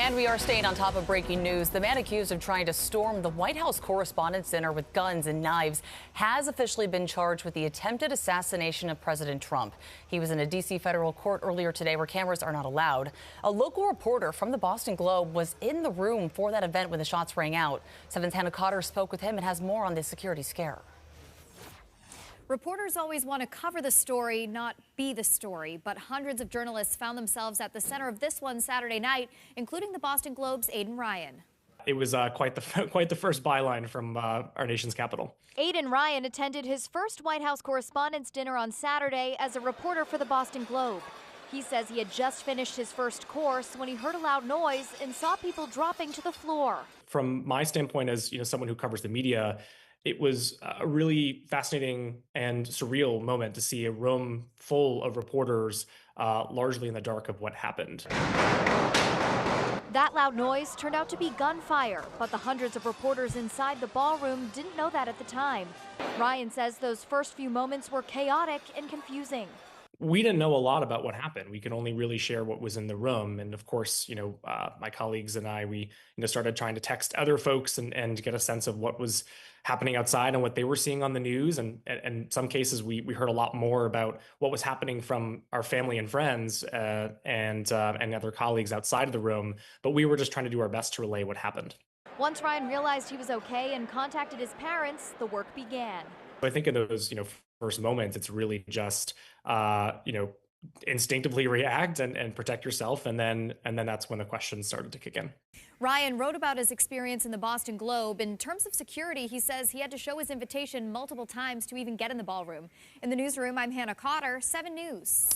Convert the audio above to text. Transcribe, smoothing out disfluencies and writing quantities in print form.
And we are staying on top of breaking news. The man accused of trying to storm the White House Correspondents Dinner with guns and knives has officially been charged with the attempted assassination of President Trump. He was in a D.C. federal court earlier today where cameras are not allowed. A local reporter from the Boston Globe was in the room for that event when the shots rang out. 7's Hannah Cotter spoke with him and has more on this security scare. Reporters always want to cover the story, not be the story. But hundreds of journalists found themselves at the center of this one Saturday night, including the Boston Globe's Aidan Ryan. It was quite the first byline from our nation's capital. Aidan Ryan attended his first White House Correspondents Dinner on Saturday as a reporter for the Boston Globe. He says he had just finished his first course when he heard a loud noise and saw people dropping to the floor. From my standpoint as someone who covers the media, it was a really fascinating and surreal moment to see a room full of reporters largely in the dark of what happened. That loud noise turned out to be gunfire, but the hundreds of reporters inside the ballroom didn't know that at the time. Ryan says those first few moments were chaotic and confusing. We didn't know a lot about what happened. We could only really share what was in the room. And of course, my colleagues and I, we started trying to text other folks and get a sense of what was happening outside and what they were seeing on the news. And in some cases, we heard a lot more about what was happening from our family and friends and other colleagues outside of the room. But we were just trying to do our best to relay what happened. Once Ryan realized he was okay and contacted his parents, the work began. I think in those, first moments, it's really just, instinctively react and protect yourself. And then that's when the questions started to kick in. Ryan wrote about his experience in the Boston Globe. In terms of security, he says he had to show his invitation multiple times to even get in the ballroom. In the newsroom, I'm Hannah Cotter, 7 News.